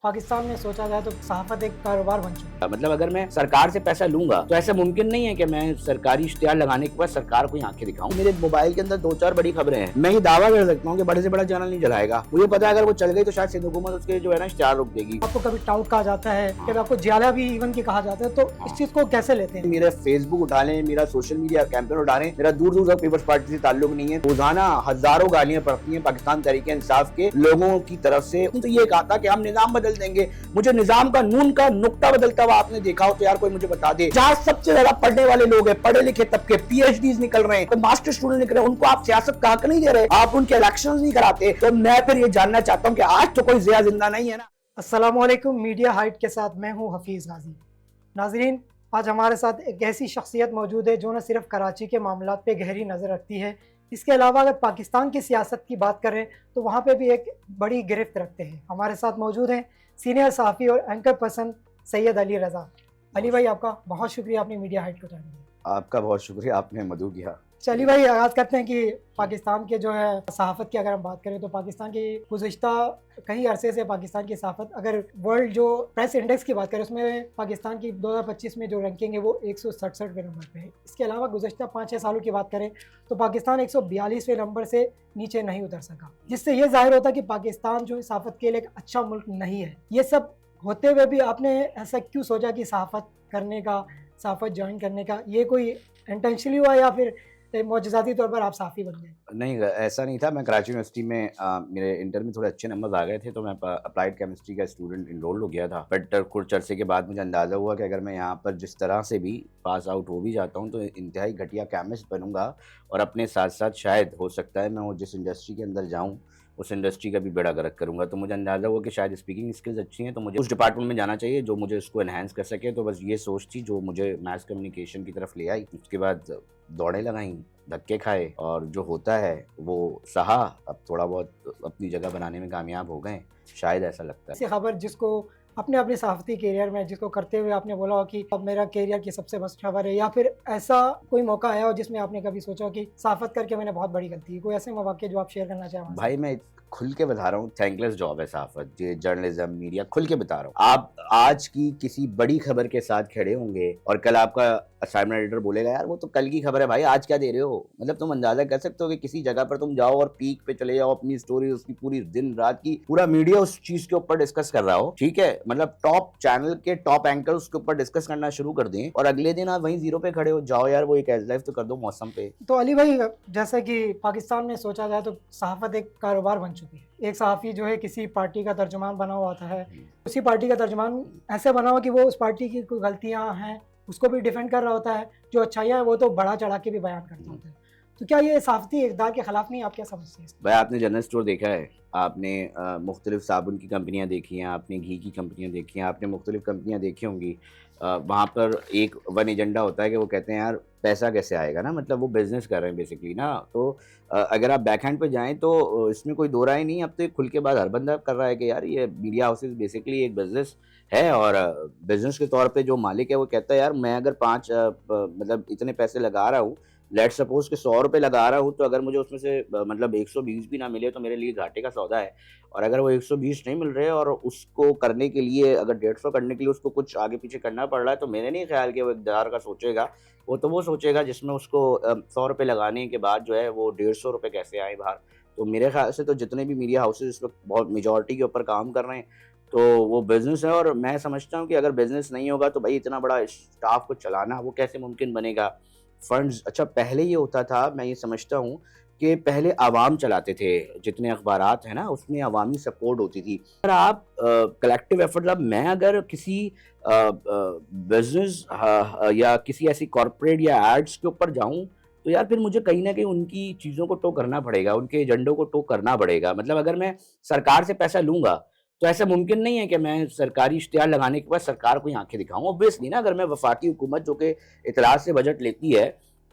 पाकिस्तान में सोचा जाए तो सहाफत एक कारोबार बन चुका है। मतलब अगर मैं सरकार से पैसा लूंगा तो ऐसा मुमकिन नहीं है कि मैं सरकारी इश्तिहार लगाने के बाद सरकार को आंखें दिखाऊं। मेरे मोबाइल के अंदर 2-4 बड़ी खबरें हैं, मैं ये दावा कर सकता हूँ कि बड़े से बड़ा चैनल नहीं चलाएगा। मुझे पता है अगर वो चल गई तो शायद सिंध हुकूमत उसके जो है ना इश्तिहार रोक देगी। आपको कभी टाउट कहा जाता है, कभी आपको जियाला भी इवन की कहा जाता है, तो इस चीज को कैसे लेते हैं? मेरा फेसबुक उठा लें, मेरा सोशल मीडिया कैंपेन उठा लें, मेरा दूर दूर तक पीपल्स पार्टी से ताल्लुक नहीं है। रोजाना हजारों गालियां पड़ती हैं पाकिस्तान तहरीक इंसाफ के लोगों की तरफ से। तो ये कहा था कि हम निजाम बदल देंगे, मुझे निजाम का नून का नुक्ता बदलता हुआ आपने देखा हो तो यार कोई मुझे बता दे। जहाँ सबसे ज्यादा पढ़ने वाले लोग हैं, पढ़े लिखे तबके, पीएचडी निकल रहे हैं, तो मास्टर स्टूडेंट निकल रहे हैं, उनको आप सियासत का हक नहीं दे रहे, आप उनके इलेक्शन नहीं कराते। तो मैं फिर ये जानना चाहता हूँ कि आज तो कोई जिया जिंदा नहीं है ना। अस्सलामुअलैकुम, मीडिया हाइट के साथ मैं हूँ हफीज गाजी। नाजरीन, आज हमारे साथ एक ऐसी शख्सियत मौजूद है जो न सिर्फ कराची के मामलात पे गहरी नज़र रखती है, इसके अलावा अगर पाकिस्तान की सियासत की बात करें तो वहाँ पे भी एक बड़ी गिरफ्त रखते हैं। हमारे साथ मौजूद हैं सीनियर सहाफ़ी और एंकर पर्सन सैयद अली रज़ा। अली भाई, आपका बहुत शुक्रिया, आपने मीडिया हाइट को टाइम दिया। आपका बहुत शुक्रिया, आपने मधु किया। चलिए भाई, आगाज़ करते हैं कि पाकिस्तान के जो है सहाफ़त की अगर हम बात करें तो पाकिस्तान की गुज़िश्ता कई अरसे से पाकिस्तान की सहाफ़त, अगर वर्ल्ड जो प्रेस इंडेक्स की बात करें उसमें पाकिस्तान की 2025 में जो रैंकिंग है वो 167वें नंबर पे है। इसके अलावा गुज़िश्ता 5-6 सालों की बात करें तो पाकिस्तान 142वें नंबर से नीचे नहीं उतर सका, जिससे ये जाहिर होता है कि पाकिस्तान जो सहाफ़त के लिए एक अच्छा मुल्क नहीं है। ये सब होते हुए भी आपने ऐसा क्यों सोचा कि सहाफ़त करने का, सहाफ़त ज्वाइन करने का, ये कोई इंटेंशनली हुआ या फिर मौजूदाती तौर पर आप साफ़ी बन गए? नहीं, ऐसा नहीं था। मैं कराची यूनिवर्सिटी में मेरे इंटर में थोड़े अच्छे नंबर आ गए थे, तो मैं अप्लाइड केमिस्ट्री का स्टूडेंट इनरोल हो गया था। बट कुछ अरसे के बाद मुझे अंदाज़ा हुआ कि अगर मैं यहाँ पर जिस तरह से भी पास आउट हो भी जाता हूँ तो इंतहाई घटिया केमिस्ट बनूंगा, और अपने साथ साथ शायद हो सकता है मैं वो जिस इंडस्ट्री के अंदर जाऊँ उस इंडस्ट्री का भी बेड़ा गर्क करूँगा। तो मुझे अंदाज़ा हुआ कि शायद स्पीकिंग स्किल्स अच्छी हैं, तो मुझे उस डिपार्टमेंट में जाना चाहिए जो मुझे उसको एनहांस कर सके। तो बस ये सोच थी जो मुझे मास कम्युनिकेशन की तरफ ले आई। उसके बाद दौड़ें लगाई, धक्के खाए, और जो होता है वो सहा। अब थोड़ा बहुत अपनी जगह बनाने में कामयाब हो गए, शायद ऐसा लगता है। ऐसी खबर जिसको अपने सहाफ़ती करियर में जिसको करते हुए आपने बोला हो कि अब मेरा करियर की सबसे बेस्ट खबर है, या फिर ऐसा कोई मौका आया हो जिसमें आपने कभी सोचा हो कि सहाफ़त करके मैंने बहुत बड़ी गलती की, कोई ऐसे मौके जो आप शेयर करना चाहें? भाई मैं खुल के बता रहा हूँ, थैंकलेस जॉब है सहाफत, ये जर्नलिज्म मीडिया, खुल के बता रहा हूँ। आप आज की किसी बड़ी खबर के साथ खड़े होंगे और कल आपका असाइनमेंट एडिटर बोलेगा यार वो तो कल की खबर है भाई, आज क्या दे रहे हो। मतलब तुम अंदाजा कर सकते हो कि किसी जगह पर तुम जाओ और पीक पे चले जाओ, अपनी स्टोरी उसकी पूरी दिन रात की पूरा मीडिया उस चीज के ऊपर डिस्कस कर रहा हो, ठीक है, मतलब टॉप चैनल के टॉप एंकर उसके ऊपर डिस्कस करना शुरू कर दें, और अगले दिन आप वहीं जीरो पे खड़े हो जाओ यार वो एक एज लाइफ तो कर दो मौसम पे। तो अली भाई, जैसे कि पाकिस्तान में सोचा जाए तो सहाफ़त एक कारोबार बन चुकी है। एक सहाफ़ी जो है किसी पार्टी का तर्जुमान बना हुआ होता है, उसी पार्टी का तर्जुमान ऐसे बना हुआ कि वो उस पार्टी की कोई गलतियां हैं उसको भी डिफेंड कर रहा होता है, जो अच्छाइयाँ है वो तो बढ़ा चढ़ा के भी बयान करता होता है। तो क्या ये सहाफ़ती इक़दार के खिलाफ नहीं, आप क्या समझते हैं? भाई आपने जनरल स्टोर देखा है, आपने मुख्तलिफ साबुन की कंपनियां देखी हैं, आपने घी की कंपनियां देखी हैं, आपने मुख्तलिफ कंपनियां देखी होंगी। वहाँ पर एक वन एजेंडा होता है कि वो कहते हैं यार पैसा कैसे आएगा ना, मतलब वो बिजनेस कर रहे हैं बेसिकली ना। तो अगर आप बैक हैंड पे जाएं तो इसमें कोई दो राय नहीं। अब तो एक खुल के बाद हर बंदा कर रहा है कि यार ये मीडिया हाउसेज बेसिकली एक बिजनेस है, और बिजनेस के तौर पे जो मालिक है वो कहता है यार मैं अगर मतलब इतने पैसे लगा रहा हूँ, लेट सपोज के 100 रुपये लगा रहा हूँ, तो अगर मुझे उसमें से मतलब 120 भी ना मिले तो मेरे लिए घाटे का सौदा है। और अगर वो 120 नहीं मिल रहे और उसको करने के लिए अगर 150 करने के लिए उसको कुछ आगे पीछे करना पड़ रहा है, तो मेरे नहीं ख्याल कि वो इक़्तिदार का सोचेगा। वो तो वो सोचेगा जिसमें उसको 100 रुपये लगाने के बाद जो है वो 150 रुपये कैसे आए बाहर। तो मेरे ख्याल से तो जितने भी मीडिया हाउसेज इस वक्त बहुत मेजॉरिटी के ऊपर काम कर रहे हैं, तो वो बिज़नेस है। और मैं समझता हूँ कि अगर बिज़नेस नहीं होगा तो भाई इतना बड़ा स्टाफ को चलाना वो कैसे मुमकिन बनेगा। फंड्स, अच्छा पहले ये होता था, मैं ये समझता हूँ कि पहले आवाम चलाते थे, जितने अखबारात हैं ना उसमें अवामी सपोर्ट होती थी। अगर आप कलेक्टिव एफर्ट, अब मैं अगर किसी बिजनेस या किसी ऐसी कॉरपोरेट या एड्स के ऊपर जाऊं तो यार फिर मुझे कहीं ना कहीं उनकी चीज़ों को टो करना पड़ेगा, उनके एजेंडों को टो करना पड़ेगा। मतलब अगर मैं सरकार से पैसा लूंगा तो ऐसा मुमकिन नहीं है कि मैं सरकारी इश्तिहार लगाने के बाद सरकार को ही आंखें दिखाऊं। ऑब्वियसली ना, अगर मैं वफाकी हुकूमत जो कि इतलात से बजट लेती है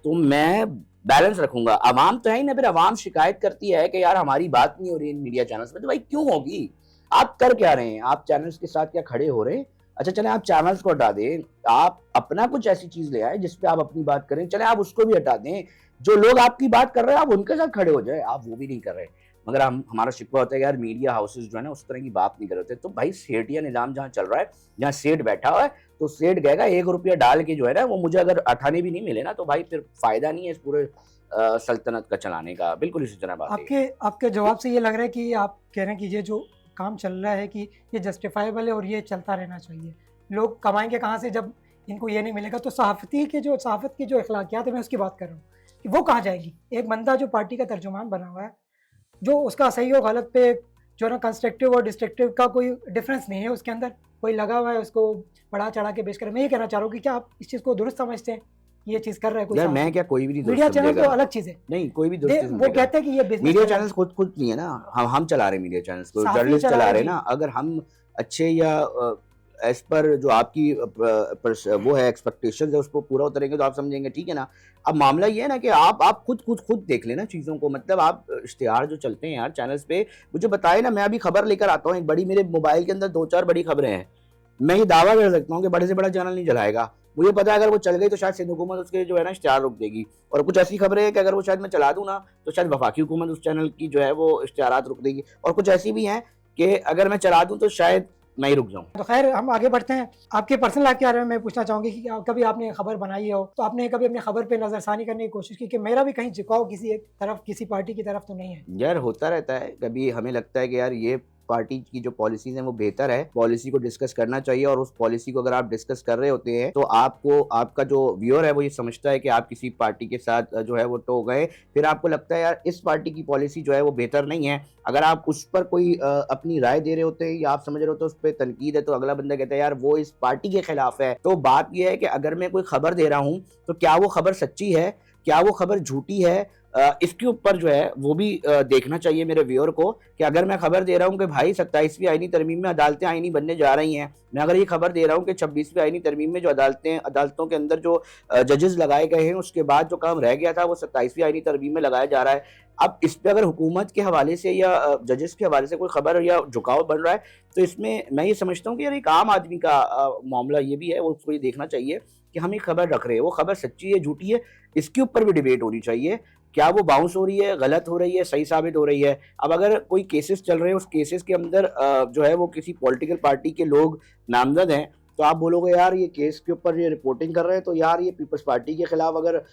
तो मैं बैलेंस रखूंगा। अवाम तो है ही ना, फिर अवाम शिकायत करती है कि यार हमारी बात नहीं हो रही इन मीडिया चैनल्स में, तो भाई क्यों होगी? आप कर क्या रहे हैं? आप चैनल्स के साथ क्या खड़े हो रहे हैं? अच्छा चले आप चैनल्स को हटा दें, आप अपना कुछ ऐसी चीज ले आए जिसपे आप अपनी बात करें, चले आप उसको भी हटा दें, जो लोग आपकी बात कर रहे हैं आप उनके साथ खड़े हो जाए, आप वो भी नहीं कर रहे। मगर हम हमारा शिकवा होता है कि यार मीडिया हाउसेस जो है ना उस तरह की बात नहीं कर रहे थे। तो भाई सेठिया निज़ाम जहाँ चल रहा है, जहाँ सेठ बैठा हुआ है, तो सेठ कहेगा 1 रुपया डाल के जो है ना वो मुझे अगर आठाने भी नहीं मिले ना, तो भाई फिर फ़ायदा नहीं है इस पूरे सल्तनत का चलाने का। बिल्कुल इसी तरह बात है। आपके आपके जवाब से ये लग रहा है कि आप कह रहे हैं कि ये जो काम चल रहा है कि ये जस्टिफाइबल है और ये चलता रहना चाहिए। लोग कमाएंगे कहाँ से जब इनको ये नहीं मिलेगा? तो सहाफ़त की जो अखलाकियात है, मैं उसकी बात कर रहा हूँ कि वो कहाँ जाएंगी? एक बंदा जो पार्टी का तर्जुमान बना हुआ है, जो उसका सही और गलत पे जो है ना कंस्ट्रक्टिव और डिस्ट्रक्टिव का कोई डिफरेंस नहीं है उसके अंदर, कोई लगा हुआ है उसको बढ़ा चढ़ा के पेश कर। मैं ये कहना चाह रहा हूँ कि क्या आप इस चीज़ को दुरुस्त समझते हैं? ये चीज़ कर रहा है कोई यार साहब? मैं क्या, कोई भी नहीं मीडिया दुरुस्त चैनल तो समझेगा। अलग चीज़ है। नहीं, कोई भी दुरुस्त नहीं वो समझेगा। कहते हैं कि ये बिजनेस मीडिया चैनल चैनल्स खुद नहीं है ना, हम चला रहे हैं मीडिया चैनल्स को, साफ़ी जर्नलिस्ट चला चला रहे रहे जी। हैं ना। अगर हम अच्छे या एज पर जो आपकी वो है एक्सपेक्टेशंस है उसको पूरा उतरेंगे तो आप समझेंगे, ठीक है ना। अब मामला ये है ना कि आप खुद देख लेना चीज़ों को। मतलब आप इश्तिहार जो चलते हैं यार चैनल्स पे, मुझे बताए ना, मैं अभी खबर लेकर आता हूँ एक बड़ी, मेरे मोबाइल के अंदर 2-4 बड़ी खबरें हैं। मैं ये दावा कर सकता हूँ कि बड़े से बड़ा चैनल नहीं चलाएगा। मुझे पता है अगर वो चल गई तो शायद सिंध हुकूमत उसके जो है ना इश्तिहार रोक देगी। और कुछ ऐसी खबरें हैं कि अगर वो शायद मैं चला दूँ ना तो शायद वफाकी हुकूमत उस चैनल की जो है वो इश्तिहारात रोक देगी। और कुछ ऐसी भी हैं कि अगर मैं चला दूँ तो शायद मैं ही रुक जाऊँ। तो खैर हम आगे बढ़ते हैं। आपके पर्सनल लाइफ के बारे में मैं पूछना चाहूँगी कि कभी आपने खबर बनाई हो तो आपने कभी अपनी खबर पे नज़रसानी करने की कोशिश की कि मेरा भी कहीं झुकाव किसी एक तरफ, किसी पार्टी की तरफ तो नहीं है? यार होता रहता है, कभी हमें लगता है कि यार ये पार्टी की जो पॉलिसीज हैं वो बेहतर है, पॉलिसी को डिस्कस करना चाहिए। और उस पॉलिसी को अगर आप डिस्कस कर रहे होते हैं तो आपको, आपका जो व्यूअर है वो ये समझता है कि आप किसी पार्टी के साथ जो है वो टो गए, फिर आपको लगता है यार इस पार्टी की पॉलिसी जो है वो बेहतर नहीं है। अगर आप उस पर कोई अपनी राय दे रहे होते हैं या आप समझ रहे होते हैं उस पर तनकीद है, तो अगला बंदा कहता है यार वो इस पार्टी के खिलाफ है। तो बात यह है कि अगर मैं कोई खबर दे रहा हूँ तो क्या वो खबर सच्ची है, क्या वो खबर झूठी है, इसके ऊपर जो है वो भी देखना चाहिए मेरे व्यूअर को। कि अगर मैं खबर दे रहा हूँ कि भाई 27वीं आईनी तरमीम में अदालतें आईनी बनने जा रही हैं, मैं अगर ये खबर दे रहा हूँ कि 26वीं आईनी तरमीम में जो अदालतों के अंदर जो जजेस लगाए गए हैं उसके बाद जो काम रह गया था वो 27वीं आईनी तरमीम में लगाया जा रहा है। अब इस पे अगर हुकूमत के हवाले से या जजेस के हवाले से कोई खबर या झुकाव बन रहा है तो इसमें मैं ये समझता हूँ कि यार एक आम आदमी का मामला ये भी है, वो उसको ये देखना चाहिए कि हम ये खबर रख रहे हैं, वो खबर सच्ची है झूठी है, इसके ऊपर भी डिबेट होनी चाहिए। क्या वो बाउंस हो रही है, गलत हो रही है, सही साबित हो रही है। अब अगर कोई केसेस चल रहे हैं, उस केसेस के अंदर जो है वो किसी पॉलिटिकल पार्टी के लोग नामजद हैं, तो आप बोलोगे यार ये केस के ऊपर ये रिपोर्टिंग कर रहे हैं तो यार ये पीपल्स पार्टी के खिलाफ अगर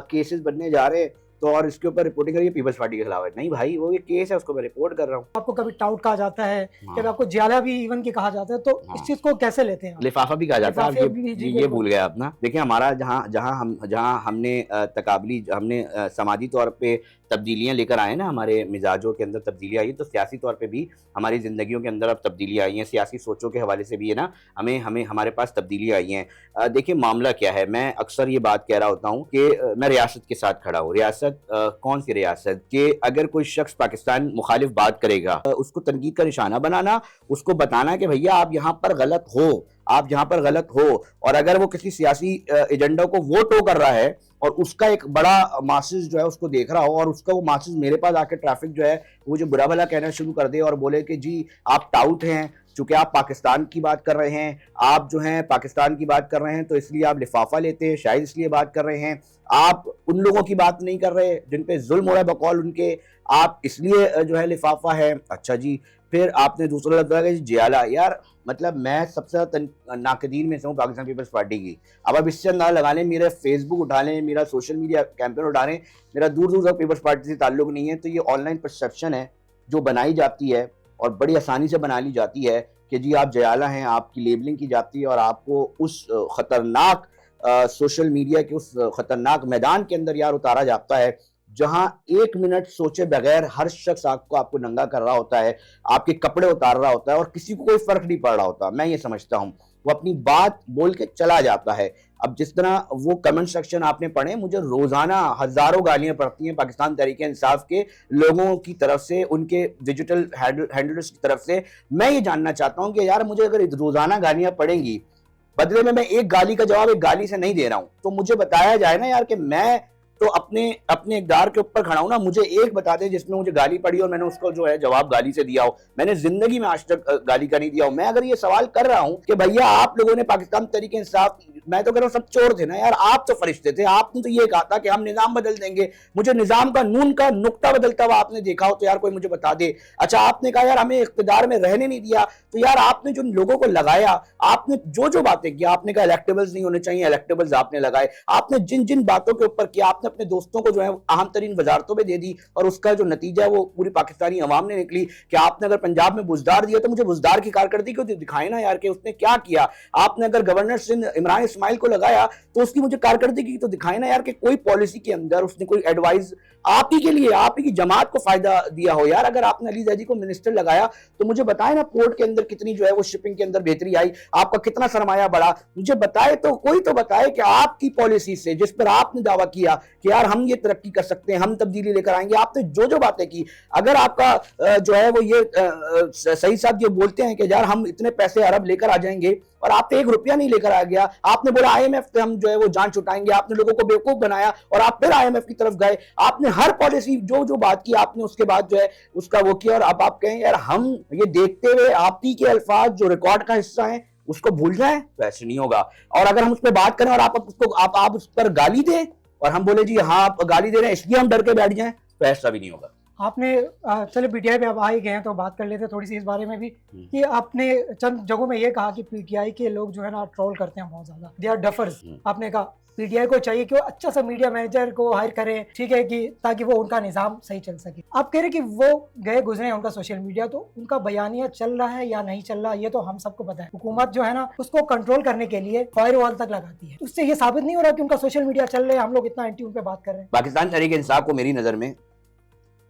केसेस बनने जा रहे हैं तो और इसके ऊपर रिपोर्टिंग करिए पीपल्स पार्टी के खिलाफ है। नहीं भाई, वो ये केस है, उसको मैं रिपोर्ट कर रहा हूँ। आपको कभी टाउट कहा जाता है, कभी हाँ, आपको जियाला भी इवन की कहा जाता है, तो इस हाँ। चीज़ को कैसे लेते हैं आप? लिफाफा भी कहा जाता है। आप लिफाफे भी, जी ये बिल्कुल। भूल गए आप ना। देखिए हमारा जहाँ हमने समाजी तौर पे तब्दीलियाँ लेकर आए ना, हमारे मिजाजों के अंदर तब्दीलियाँ आई, तो सियासी तौर पे भी हमारी ज़िंदगियों के अंदर अब तब्दीलियाँ आई हैं। सियासी सोचों के हवाले से भी है ना, हमें हमें हमारे पास तब्दीलियाँ आई हैं। देखिए मामला क्या है, मैं अक्सर ये बात कह रहा होता हूँ कि मैं रियासत के साथ खड़ा हूँ। रियासत कौन सी रियासत? कि अगर कोई शख्स पाकिस्तान मुखालिफ बात करेगा, उसको तनकीद का निशाना बनाना, उसको बताना कि भैया आप यहाँ पर गलत हो, आप यहाँ पर गलत हो। और अगर वो किसी सियासी एजेंडा को वो टो कर रहा है और उसका एक बड़ा मासेस जो है उसको देख रहा हो और उसका वो मासेस मेरे पास आके ट्रैफिक जो है वो जो बुरा भला कहना शुरू कर दे और बोले कि जी आप टाउट हैं, चूंकि आप पाकिस्तान की बात कर रहे हैं, आप जो हैं पाकिस्तान की बात कर रहे हैं तो इसलिए आप लिफाफा लेते हैं, शायद इसलिए बात कर रहे हैं, आप उन लोगों की बात नहीं कर रहे जिन पे जुल्म हो रहा है बकौल उनके, आप इसलिए जो है लिफाफा है। अच्छा जी, फिर आपने दूसरा लफ्ज़ बोला कि जियाला। यार मतलब मैं सबसे ज़्यादा नाकदीन में से हूँ पाकिस्तान पीपल्स पार्टी की। अब आप इससे अंदाज़ा लगा लें, मेरे फेसबुक उठा लें, मेरा सोशल मीडिया कैंपेन उठा लें, मेरा दूर दूर तक पीपल्स पार्टी से ताल्लुक नहीं है। तो ये ऑनलाइन परसेप्शन है जो बनाई जाती है और बड़ी आसानी से बना ली जाती है कि जी आप जयाला हैं, आपकी लेबलिंग की जाती है और आपको उस ख़तरनाक सोशल मीडिया के उस ख़तरनाक मैदान के अंदर यार उतारा जाता है जहां 1 मिनट सोचे बगैर हर शख्स आपको नंगा कर रहा होता है, आपके कपड़े उतार रहा होता है और किसी को कोई फर्क नहीं पड़ रहा होता। मैं ये समझता हूँ वो अपनी बात बोल के चला जाता है। अब जिस तरह वो कमेंट सेक्शन आपने पढ़े, मुझे रोजाना हजारों गालियां पड़ती हैं पाकिस्तान तहरीक इंसाफ के लोगों की तरफ से, उनके डिजिटल हैंडलर्स की तरफ से। मैं ये जानना चाहता हूँ कि यार मुझे अगर रोजाना गालियां पड़ेंगी, बदले में मैं एक गाली का जवाब एक गाली से नहीं दे रहा हूं, तो मुझे बताया जाए ना यार कि मैं तो अपने इक़दार के ऊपर खड़ा हूं ना। मुझे एक बता दे जिसमें मुझे गाली पड़ी और मैंने उसको जो है जवाब गाली से दिया हो। मैंने जिंदगी में आज तक गाली का नहीं दिया हो। मैं अगर ये सवाल कर रहा हूं कि भैया आप लोगों ने पाकिस्तान तहरीक इंसाफ मैं तो कह रहा हूँ सब चोर थे ना यार, आप तो फरिश्ते थे। आपने तो ये कहा था कि हम निजाम बदल देंगे, मुझे निजाम का नून का नुक्ता बदलता हुआ आपने देखा हो तो यार कोई मुझे बता दे। अच्छा आपने कहा यार हमें इख्तिदार में रहने नहीं दिया, तो यार आपने जो लोगों को लगाया, आपने जो जो बातें की, आपने कहा इलेक्टेबल्स नहीं होने चाहिए, इलेक्टेबल्स आपने लगाए, आपने जिन जिन बातों के ऊपर किया, आपने अपने दोस्तों को जो है अहम तरीन वजारतों में दे दी, और उसका जो नतीजा है वो पूरी पाकिस्तानी अवाम ने निकली कि आपने अगर पंजाब में बुजदार दिया तो मुझे बुजदार की कारकर्दगी को दिखाए ना यार कि उसने क्या किया। आपने अगर गवर्नर सिंध इमरान इस्माइल को लगाया तो उसकी मुझे कारकर्दगी तो दिखाए ना यार कि कोई पॉलिसी के अंदर उसने कोई एडवाइस आप ही के लिए, आप ही की जमात को फायदा दिया हो। यार अगर आपने अली जैदी को मिनिस्टर लगाया तो मुझे बताए ना पोर्ट के अंदर कितनी जो है वो शिपिंग के अंदर बेहतरी आई, आपका कितना सरमाया बढ़ा, मुझे बताए तो कोई तो बताए कि आपकी पॉलिसी से जिस पर आपने दावा किया कि यार हम ये तरक्की कर सकते हैं, हम तब्दीली लेकर आएंगे, आपने जो जो बातें की। अगर आपका जो है वो ये सही साहब ये बोलते हैं कि यार हम इतने पैसे अरब लेकर आ जाएंगे और आप तो 1 रुपया नहीं लेकर आ गया, आपने बोला आईएमएफ पे हम जो है वो जान छुटाएंगे, आपने लोगों को बेवकूफ बनाया और आप फिर आईएमएफ की तरफ गए, आपने हर पॉलिसी जो जो बात की आपने उसके बाद जो है उसका वो किया, और अब आप कहें यार हम ये देखते हुए आप ही के अल्फाज जो रिकॉर्ड का हिस्सा है उसको भूल जाए, तो ऐसे नहीं होगा। और अगर हम उस पर बात करें और आप उस पर गाली दें और हम बोले जी हाँ आप गाली दे रहे हैं इसलिए हम डर के बैठ जाएं, तो ऐसा भी नहीं होगा। आपने चलो पीटीआई पे अब आ ही गए हैं तो बात कर लेते हैं थोड़ी सी इस बारे में भी कि आपने चंद जगहों में ये कहा कि पीटीआई के लोग जो है ना ट्रोल करते हैं बहुत ज्यादा, दे आर डफर्स। आपने कहा पीटीआई को चाहिए कि वो अच्छा सा मीडिया मैनेजर को हायर करें, ठीक है, कि ताकि वो उनका निजाम सही चल सके। आप कह रहे कि वो गए गुजरे हैं उनका सोशल मीडिया, तो उनका बयानिया चल रहा है या नहीं चल रहा ये तो हम सबको पता है। हुकूमत जो है ना उसको कंट्रोल करने के लिए फायरवॉल तक लगाती है, उससे ये साबित नहीं हो रहा कि उनका सोशल मीडिया चल रहा है, हम लोग इतना एंटी उन पे बात कर रहे हैं। पाकिस्तान तहरीक इंसाफ को मेरी नजर में,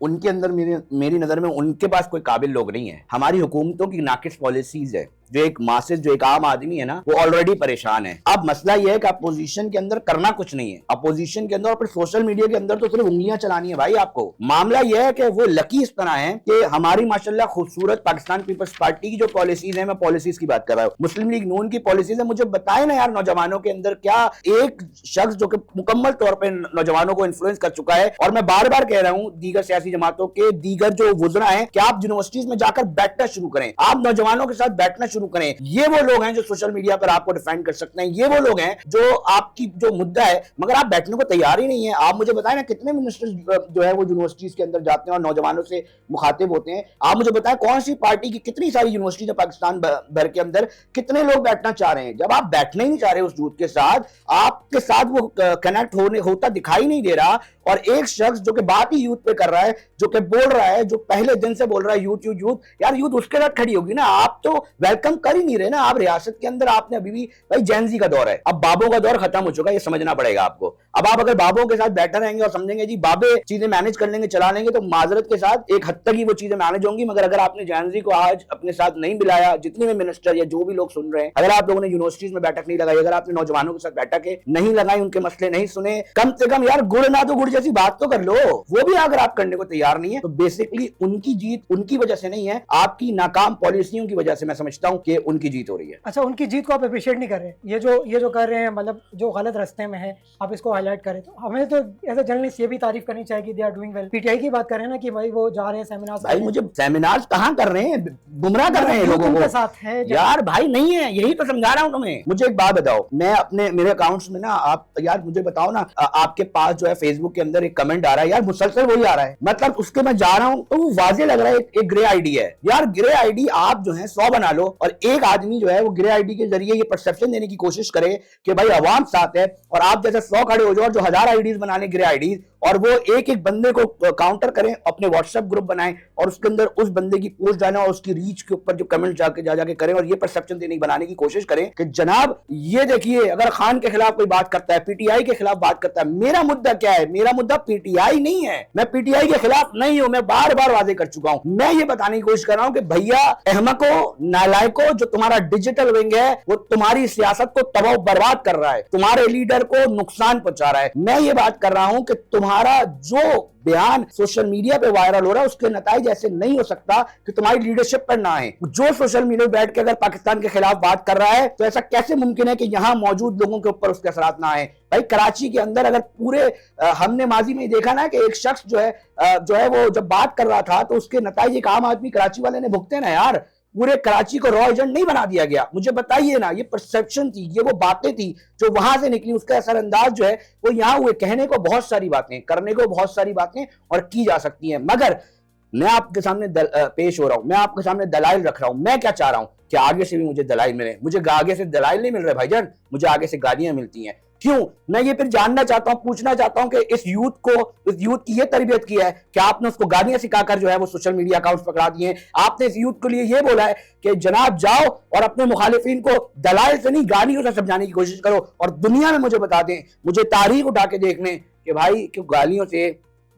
उनके अंदर मेरी नजर में उनके पास कोई काबिल लोग नहीं है। हमारी हुकूमतों की नाकिस पॉलिसीज है, जो एक मासिस जो एक आम आदमी है ना वो ऑलरेडी परेशान है। अब मसला यह है कि अपोजिशन के अंदर करना कुछ नहीं है, अपोजिशन के अंदर और फिर सोशल मीडिया के अंदर तो सिर्फ उंगलियां चलानी है भाई आपको। मामला यह है कि वो लकी इस तरह है कि हमारी माशाल्लाह खूबसूरत पाकिस्तान पीपल्स पार्टी की जो पॉलिसीज है, मैं पॉलिसीज की बात कर रहा हूँ, मुस्लिम लीग नून की पॉलिसीज है, मुझे बताए ना यार नौजवानों के अंदर क्या एक शख्स जो कि मुकम्मल तौर पर नौजवानों को इन्फ्लुएंस कर चुका है। और मैं बार बार कह रहा हूँ दीगर सियासी जमातों के दीगर जो वुज़रा हैं कि आप यूनिवर्सिटीज में जाकर बैठना शुरू करें, आप नौजवानों के साथ बैठना शुरू करें। ये वो लोग हैं जो सोशल मीडिया पर आपको डिफेंड कर सकते हैं, ये वो लोग हैं जो आपकी जो मुद्दा है, मगर आप बैठने को तैयार ही नहीं है। आप मुझे बताएं ना कितने मिनिस्टर जो है वो यूनिवर्सिटीज के अंदर जाते हैं और नौजवानों से मुखातिब होते हैं। आप मुझे बताएं कौन सी पार्टी की कितनी सारी यूनिवर्सिटीज है पाकिस्तान भर के अंदर, कितने लोग बैठना चाह रहे हैं। जब आप बैठने ही नहीं चाह रहे उस यूथ के साथ, आपके साथ वो कनेक्ट होता दिखाई नहीं दे रहा, और एक शख्स जो कि बात ही यूथ पे कर रहा है, जो कि बोल रहा है, जो पहले दिन से बोल रहा है यूथ यूथ यूथ, यार यूथ उसके साथ खड़ी होगी ना। आप तो वेलकम कर ही नहीं रहे ना। आप रियासत के अंदर आपने अभी भी भाई जैनजी का दौर है, अब बाबों का दौर खत्म हो चुका है, ये समझना पड़ेगा आपको। अब आप अगर बाबों के साथ बैठे रहेंगे और समझेंगे जी बाबे चीजें मैनेज कर लेंगे चला लेंगे, तो माजरत के साथ एक हद तक ही वो चीजें मैनेज होंगी। मगर अगर आपने जैनजी को आज अपने साथ नहीं मिलाया, जितने भी मिनिस्टर या जो भी लोग सुन रहे हैं, अगर आप लोगों ने यूनिवर्सिटीज में बैठक नहीं लगाई, अगर आपने नौजवानों के साथ बैठक नहीं लगाई, उनके मसले नहीं सुने, कम से कम यार गुड़ ना तो गुड़ जैसी बात तो कर लो, वो भी अगर आप करने को तैयार नहीं है, तो बेसिकली उनकी जीत उनकी वजह से नहीं है, आपकी नाकाम पॉलिसियों की वजह से मैं समझता हूं कि उनकी जीत हो रही है। अच्छा, उनकी जीत को आप अप्रिशिएट नहीं कर रहे, ये जो कर रहे हैं, मतलब जो गलत रास्ते में है, आप इसको हाईलाइट करें। तो हमें तो एज ए जर्नलिस्ट ये भी तारीफ करनी चाहिए कि they are doing well. PTI की बात करें ना कि भाई वो जा रहे हैं सेमिनार्स, भाई मुझे सेमिनार्स कहां कर रहे हैं, गुमराह कर रहे हैं लोगों को साथ है यार, भाई नहीं है, यही तो समझा रहा हूं तुम्हें। मुझे एक बात बताओ, मैं अपने मेरे अकाउंट्स में ना, आप यार मुझे बताओ ना, आपके पास जो है फेसबुक के अंदर एक कमेंट आ रहा है यार, मुसलसल वही आ रहा है, मतलब उसके मैं जा रहा हूं तो वो वाजे लग रहा है एक ग्रे आईडी है यार। ग्रे आईडी आप जो है 100 बना लो, और एक आदमी जो है वो ग्रे आईडी के जरिए ये परसेप्शन देने की कोशिश करे कि भाई अवाम साथ है, और आप जैसे 100 खड़े हो जाओ और जो 1000 आईडीज बना ले ग्रे आईडीज, और वो एक एक बंदे को काउंटर करें, अपने व्हाट्सएप ग्रुप बनाएं और उसके अंदर उस बंदे की पोस्ट डालें और उसकी रीच के ऊपर जो कमेंट जाके करें, और ये परसेप्शन देने बनाने की कोशिश करें कि जनाब ये देखिए अगर खान के खिलाफ कोई बात करता है, पीटीआई के खिलाफ बात करता है, मेरा मुद्दा क्या है, मेरा मुद्दा पीटीआई नहीं है, मैं पीटीआई के खिलाफ नहीं हूं, मैं बार बार वादे कर चुका हूं। मैं ये बताने की कोशिश कर रहा हूं कि भैया अहमको नालायको, जो तुम्हारा डिजिटल विंग है वो तुम्हारी सियासत को तबाह बर्बाद कर रहा है, तुम्हारे लीडर को नुकसान पहुंचा रहा है। मैं ये बात कर रहा हूं कि तुम्हारा जो बयान सोशल मीडिया पे वायरल हो रहा है उसके नतीजे ऐसे नहीं हो सकता कि तुम्हारी लीडरशिप पर ना आए। जो सोशल मीडिया पे बैठ के अगर पाकिस्तान के खिलाफ बात कर रहा है तो ऐसा कैसे मुमकिन है कि यहां मौजूद लोगों के ऊपर उसके असरात ना आए। भाई कराची के अंदर अगर पूरे हमने माजी में देखा ना कि एक शख्स जो है वो जब बात कर रहा था तो उसके नतीजे एक आम आदमी कराची वाले ने भुगते ना यार। पूरे कराची को रॉ एजेंट नहीं बना दिया गया। मुझे बताइए ना, ये परसेप्शन थी, ये वो बातें थी जो वहां से निकली, उसका असरअंदाज जो है वो यहाँ हुए। कहने को बहुत सारी बातें, करने को बहुत सारी बातें और की जा सकती हैं, मगर मैं आपके सामने पेश हो रहा हूं, मैं आपके सामने दलाइल रख रहा हूं। मैं क्या चाह रहा हूं कि आगे से भी मुझे दलाइल मिले। मुझे आगे से दलाइल नहीं मिल रहे भाईजान, मुझे आगे से गालियां मिलती हैं। क्यों? मैं ये फिर जानना चाहता हूं, पूछना चाहता हूं कि इस यूथ की ये तरबियत की है कि आपने उसको गालियां सिखाकर जो है वो सोशल मीडिया अकाउंट्स पकड़ा दिए हैं। आपने इस यूथ के लिए ये बोला है कि जनाब जाओ और अपने मुखालिफिन को दलाइल से नहीं गालियों से समझाने की कोशिश करो, और दुनिया में मुझे बता दें, मुझे तारीख उठा के देख लें कि भाई क्यों गालियों से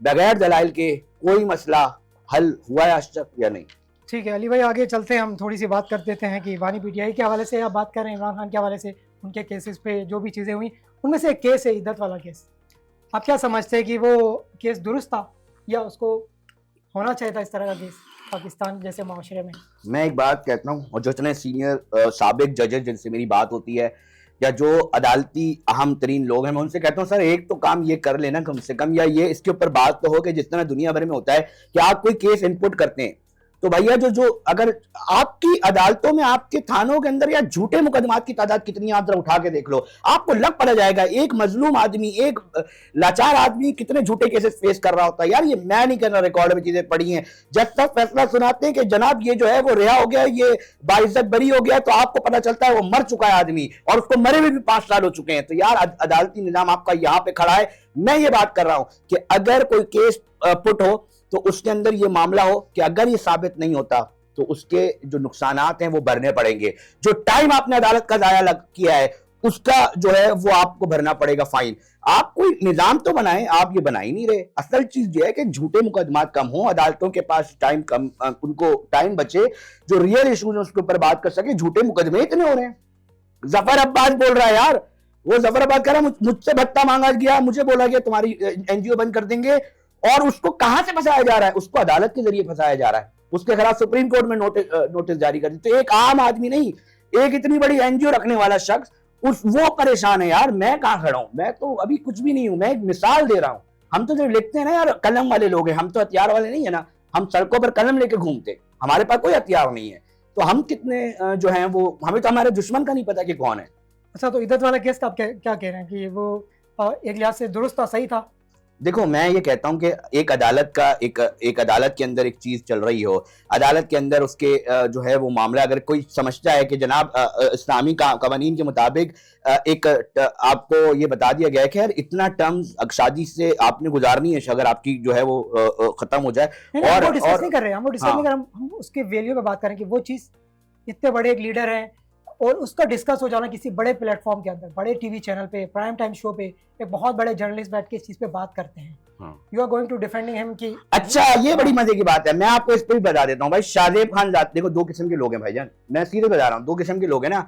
बगैर दलाइल के कोई मसला हल हुआ है आज तक या नहीं। ठीक है अली भाई, आगे चलते हैं। हम थोड़ी सी बात कर देते हैं कि वानी पीटीआई के हवाले से आप बात कर रहे हैं, इमरान खान के हवाले से, उनके केसेस पे जो भी चीज़ें हुई, उनमें से एक केस है इद्दत वाला केस। आप क्या समझते हैं कि वो केस दुरुस्त था या उसको होना चाहिए था इस तरह का केस पाकिस्तान जैसे माशरे में? मैं एक बात कहता हूँ, और जो इतने सीनियर साबिक जजेस जिनसे मेरी बात होती है या जो अदालती अहम तरीन लोग हैं, मैं उनसे कहता हूँ सर एक तो काम ये कर लेना कम से कम, या ये इसके ऊपर बात तो हो कि जिस तरह दुनिया भर में होता है कि आप कोई केस इनपुट करते हैं तो भैया जो अगर आपकी अदालतों में, आपके थानों के अंदर या झूठे मुकदमात की तादाद कितनी, आप जरा उठा के देख लो, आपको लग पड़ा जाएगा एक मजलूम आदमी, एक लाचार आदमी कितने झूठे केसेस फेस कर रहा होता है। यार ये मैं नहीं कर रहा, रिकॉर्ड में चीजें पड़ी हैं। जब तक फैसला सुनाते हैं कि जनाब ये जो है वो रिहा हो गया, ये बाइज्जत बरी हो गया, तो आपको पता चलता है वो मर चुका है आदमी, और उसको मरे हुए भी 5 साल हो चुके हैं। तो यार अदालती निजाम आपका यहाँ पे खड़ा है। मैं ये बात कर रहा हूं कि अगर कोई केस पुट हो तो उसके अंदर ये मामला हो कि अगर ये साबित नहीं होता तो उसके जो नुकसानात हैं वो भरने पड़ेंगे। जो टाइम आपने अदालत का जाया किया है उसका जो है वो आपको भरना पड़ेगा फाइन। आप कोई निजाम तो बनाएं, आप ये बना ही नहीं रहे। असल चीज ये है कि झूठे मुकदमात कम हो, अदालतों के पास टाइम कम, उनको टाइम बचे जो रियल इशूज उसके ऊपर बात कर सके। झूठे मुकदमे इतने हो रहे हैं। जफर अब्बास बोल रहा है यार, वो जफर अब्बास कह रहा है मुझसे भत्ता मांगा गया, मुझे बोला गया तुम्हारी एनजीओ बंद कर देंगे, और उसको कहां से फंसाया जा रहा है? उसको अदालत के जरिए फंसाया जा रहा है। उसके खिलाफ सुप्रीम कोर्ट में नोटिस जारी कर दी। तो एक आम आदमी नहीं, एक इतनी बड़ी एनजीओ रखने वाला शख्स वो परेशान है। यार मैं कहां खड़ा हूं? मैं तो अभी कुछ भी नहीं हूं, मैं एक मिसाल दे रहा हूं। हम तो जो लिखते हैं ना यार, कलम वाले लोग हैं, हम तो हथियार वाले नहीं है ना। हम सड़कों पर कलम लेके घूमते, हमारे पास कोई हथियार नहीं है। तो हम कितने जो हैं वो, हमें तो हमारे दुश्मन का नहीं पता कि कौन है। अच्छा, तो इद्दत वाला केस का आप क्या कह रहे हैं कि वो एक लिहाज से दुरुस्त था, सही था? देखो मैं ये कहता हूं कि एक अदालत के अंदर एक चीज चल रही हो, अदालत के अंदर उसके जो है वो मामला, अगर कोई समझता है कि जनाब इस्लामी कवानीन के मुताबिक एक आपको ये बता दिया गया है कि यार इतना टर्म्स शादी से आपने गुजारनी है अगर आपकी जो है वो खत्म हो जाए। और डिस्कस नहीं कर रहे, हम डिस्कस नहीं कर रहे, हम उसके वैल्यू पे बात करें कि वो चीज इतने बड़े एक लीडर हैं और उसका डिस्कस हो जाना किसी बड़े प्लेटफॉर्म के अंदर, बड़े टीवी चैनल पे, प्राइम टाइम शो पे, एक बहुत बड़े जर्नलिस्ट बैठ के इस चीज पे बात करते हैं। You are going to defending him कि अच्छा ये बड़ी मजे की बात है। मैं आपको इस पे भी बता देता हूँ भाई, शादेब खान देखो दो किस्म के लोग हैं भाईजान, मैं सीधे बता रहा हूँ, दो किस्म के लोग हैं ना।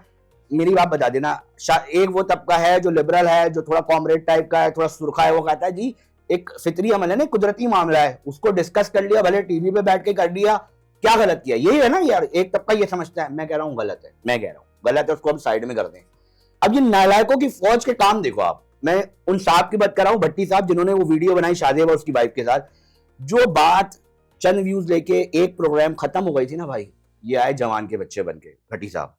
मेरी बात बता देना, एक वो तबका है जो लिबरल है, जो थोड़ा कॉमरेड टाइप का है, थोड़ा सुरखा है, वो कहता है जी एक फितरी अमल है ना, कुदरती मामला है, उसको डिस्कस कर लिया, भले टीवी पे बैठ के कर लिया, क्या गलत किया? यही है ना यार। एक तबका ये समझता है, मैं कह रहा हूँ गलत है, मैं कह रहा हूँ गलत है, उसको हम साइड में कर दें। अब ये नालायकों की फौज के काम देखो आप। मैं उन साहब की बात कर रहा हूं, भट्टी साहब, जिन्होंने वो वीडियो बनाई शादेब और उसकी वाइफ के साथ, जो बात चंद व्यूज लेके एक प्रोग्राम खत्म हो गई थी ना भाई, ये आए जवान के बच्चे बन के भट्टी साहब,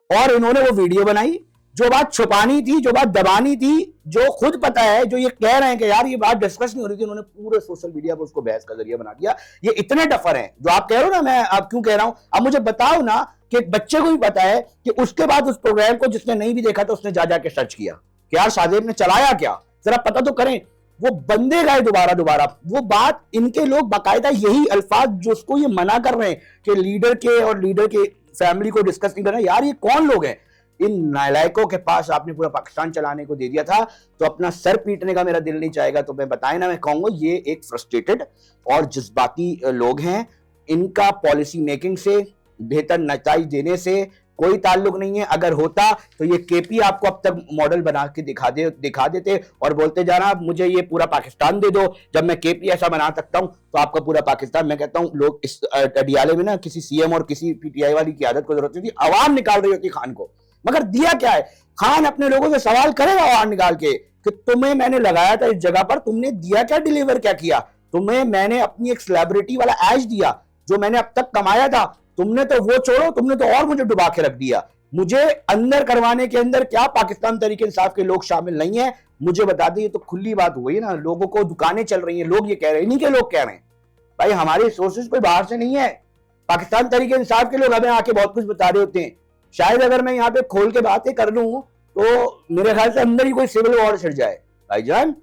और इन्होंने वो वीडियो बनाई। जो बात छुपानी थी, जो बात दबानी थी, जो खुद पता है, जो ये कह रहे हैं कि यार ये बात डिस्कस नहीं हो रही थी, उन्होंने पूरे सोशल मीडिया पर उसको बहस का जरिया बना दिया। ये इतने डफर हैं जो आप कह रहे हो ना, मैं आप क्यों कह रहा हूं, अब मुझे बताओ ना कि बच्चे को भी पता है कि उसके बाद उस प्रोग्राम को जिसने नहीं भी देखा था उसने जा जाके सर्च किया कि यार शादेब ने चलाया क्या, जरा पता तो करें। वो बंदे गए दोबारा, वो बात इनके लोग बाकायदा यही अल्फाज जो उसको ये मना कर रहे हैं कि लीडर के और लीडर के फैमिली को डिस्कस नहीं करना। यार ये कौन लोग हैं? इन नालायकों के पास आपने पूरा पाकिस्तान चलाने को दे दिया था, तो अपना सर पीटने का मेरा दिल नहीं चाहेगा। तो मैं बताए ना, मैं कहूंगा ये एक फ्रस्ट्रेटेड और जज्बाती लोग हैं। इनका पॉलिसी मेकिंग से, बेहतर नताइज देने से कोई ताल्लुक नहीं है। अगर होता तो ये केपी आपको अब तक मॉडल बना के दिखा देते और बोलते जाना मुझे ये पूरा पाकिस्तान दे दो, जब मैं केपी ऐसा बना सकता हूं तो आपका पूरा पाकिस्तान। मैं कहता हूं लोग इस अडियाले में ना किसी सीएम और किसी पीटीआई वाली की आदत को जरूरत थी, आवाम निकाल रही होती खान को, मगर दिया क्या है? खान अपने लोगों से सवाल करेगा आवाम निकाल के कि तुम्हें मैंने लगाया था इस जगह पर, तुमने दिया क्या, डिलीवर क्या किया? तुम्हें मैंने अपनी एक सेलिब्रिटी वाला एज दिया जो मैंने अब तक कमाया था, तुमने तो वो छोड़ो, तुमने तो और मुझे डुबा के रख दिया। मुझे अंदर करवाने के अंदर क्या पाकिस्तान तहरीक इंसाफ के लोग शामिल नहीं है, मुझे बता दें। ये तो खुली बात हुई ना, लोगों को दुकानें चल रही हैं, लोग ये कह रहे हैं, इन्हीं के लोग कह रहे हैं भाई हमारे सोर्सेज कोई बाहर से नहीं है। पाकिस्तान तहरीक इंसाफ के लोग हमें आके बहुत कुछ बता रहे होते हैं। शायद अगर मैं यहाँ पे खोल के बातें कर लूं तो मेरे ख्याल से अंदर ही कोई सिविल वॉर छिड़ जाए। भाईजान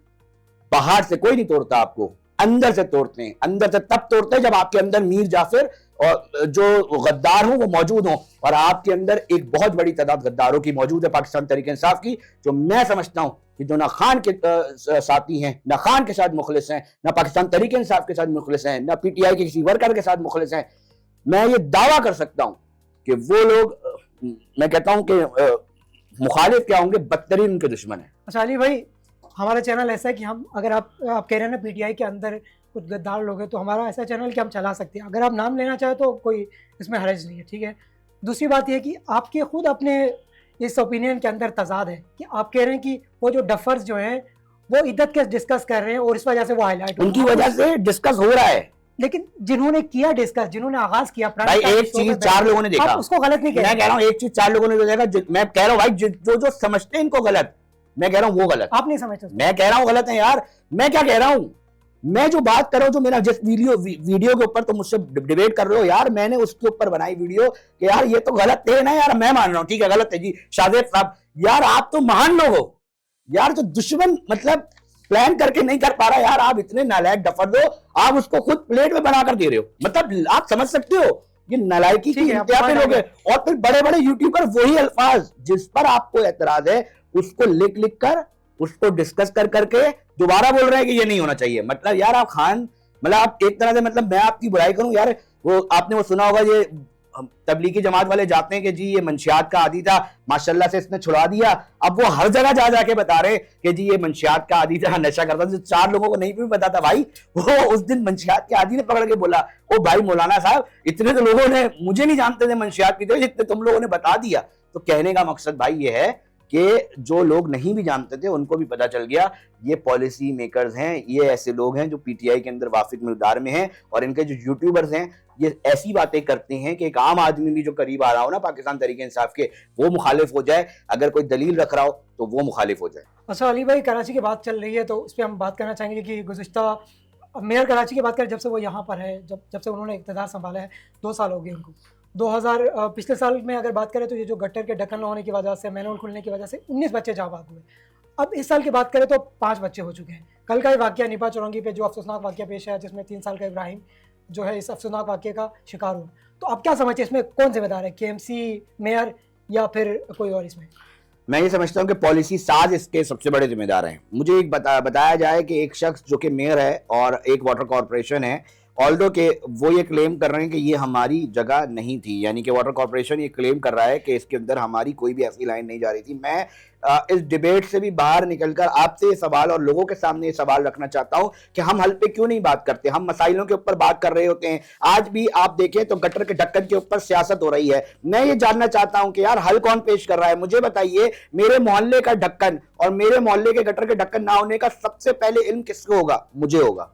बाहर से कोई नहीं तोड़ता आपको, अंदर से तोड़ते हैं। अंदर से तब तोड़ते हैं जब आपके अंदर मीर जाफिर और जो गद्दार हो वो मौजूद हो, और आपके अंदर एक बहुत बड़ी तादाद गद्दारों की मौजूद है पाकिस्तान तहरीक इंसाफ की, जो मैं समझता हूं कि जो ना खान के साथी हैं, ना खान के साथ मुखलिस हैं, ना पाकिस्तान तहरीक इंसाफ के साथ मुखलिस हैं, ना पीटीआई के किसी वर्कर के साथ मुखलिस हैं। मैं ये दावा कर सकता हूं कि वो लोग, मैं कहता हूं कि मुखालिफ क्या होंगे, बदतरीन उनके दुश्मन है। अच्छा अली भाई, हमारा चैनल ऐसा है कि हम, अगर आप कह रहे हैं ना पीटीआई के अंदर कुछ गद्दार लोग हैं, तो हमारा ऐसा चैनल कि हम चला सकते हैं। अगर आप नाम लेना चाहे तो कोई इसमें हर्ज नहीं है, ठीक है। दूसरी बात यह कि आपके खुद अपने इस ओपिनियन के अंदर तजाद है कि आप कह रहे हैं कि वो जो डफर्स जो हैं वो इद्दत के डिस्कस कर रहे हैं और इस वजह से वो हाईलाइट, उनकी वजह से डिस्कस हो रहा है। लेकिन जिन्होंने किया डिस्कस, जिन्होंने आगाज किया, भाई एक चीज 4 लोगों ने देखा, उसको गलत नहीं कह रहे। मैं कह रहा हूँ एक चीज 4 लोगों ने देखा, मैं कह रहा हूँ भाई जो समझते हैं इनको गलत, मैं कह रहा हूँ वो गलत। आप नहीं समझते, मैं कह रहा हूँ गलत है यार। मैं क्या कह रहा हूँ, मैं जो बात कर रहा हूँ, जो मेरा जिस वीडियो के ऊपर तो मुझसे डिबेट कर रहे हो यार, मैंने उसके ऊपर बनाई वीडियो कि यार ये तो गलत है ना यार, मैं मान रहा हूँ ठीक है गलत है जी शाहजेब साहब, यार आप तो महान लोग हो यार, जो दुश्मन मतलब प्लान करके नहीं कर पा रहा यार, आप इतने नालायक डफर दो, आप उसको खुद प्लेट में बनाकर दे रहे हो। मतलब आप समझ सकते हो ये नालायकी की इंतहा पे लोग हैं। और फिर बड़े बड़े यूट्यूबर वही अल्फाज जिस पर आपको एतराज है उसको लिख लिख कर, उसको डिस्कस कर करके दोबारा बोल रहे हैं कि ये नहीं होना चाहिए। मतलब यार आप खान, मतलब आप एक तरह से, मतलब मैं आपकी बुराई करूं यार, वो आपने वो सुना होगा, ये तबलीगी जमात वाले जाते हैं कि जी ये मंशियात का आदी था, माशाल्लाह से इसने छुड़ा दिया। अब वो हर जगह जा जाके बता रहे कि जी ये मंशियात का आदी था, नशा करता था। 4 लोगों को नहीं भी पता था भाई, वो उस दिन मंशियात के आदी ने पकड़ के बोला, ओ भाई मौलाना साहब इतने तो लोगों ने, मुझे नहीं जानते थे मंशियात की, जितने तुम लोगों ने बता दिया। तो कहने का मकसद भाई ये है कि जो लोग नहीं भी जानते थे उनको भी पता चल गया, ये पॉलिसी मेकर्स हैं, ये ऐसे लोग हैं जो पीटीआई के अंदर वाफिद मिकदार में हैं, और इनके जो यूट्यूबर्स हैं ये ऐसी बातें करते हैं कि एक आम आदमी भी जो करीब आ रहा हो ना पाकिस्तान तहरीक इंसाफ के, वो मुखालिफ हो जाए, अगर कोई दलील रख रहा हो तो वो मुखालिफ हो जाए। अच्छा अली भाई, कराची की बात चल रही है तो उस पर हम बात करना चाहेंगे कि गुज़िश्ता मेयर कराची की बात करें, जब से वो यहाँ पर है, जब से उन्होंने इक़्तिदार संभाला है, 2 साल हो गए उनको। 2000 पिछले साल में अगर बात करें तो ये जो गटर के ढक्कन होने की वजह से, मैनुअल खुलने की वजह से 19 बच्चे जाबाद हुए। अब इस साल की बात करें तो 5 बच्चे हो चुके हैं। कल का ही वाक़या निपा चौरंगी पे जो अफसोसनाक वाक़या पेश है, जिसमें 3 साल का इब्राहिम जो है इस अफसोसनाक वाक़ये का शिकार हुआ। तो आप क्या समझते हैं इसमें कौन जिम्मेदार है, केएमसी, मेयर या फिर कोई और? इसमें मैं ये समझता हूँ कि पॉलिसी साज इसके सबसे बड़े जिम्मेदार हैं। मुझे एक बताया जाए कि एक शख्स जो कि मेयर है और एक वाटर कॉरपोरेशन है, ऑल्दो के वो ये क्लेम कर रहे हैं कि ये हमारी जगह नहीं थी, यानी कि वाटर कॉरपोरेशन ये क्लेम कर रहा है कि इसके अंदर हमारी कोई भी ऐसी लाइन नहीं जा रही थी। मैं इस डिबेट से भी बाहर निकलकर आपसे ये सवाल और लोगों के सामने ये सवाल रखना चाहता हूं कि हम हल पे क्यों नहीं बात करते, हम मसाइलों के ऊपर बात कर रहे होते हैं। आज भी आप देखें तो गटर के ढक्कन के ऊपर सियासत हो रही है। मैं ये जानना चाहता हूं कि यार हल कौन पेश कर रहा है, मुझे बताइए। मेरे मोहल्ले का ढक्कन और मेरे मोहल्ले के गटर के ढक्कन ना होने का सबसे पहले इल्म किसको होगा? मुझे होगा।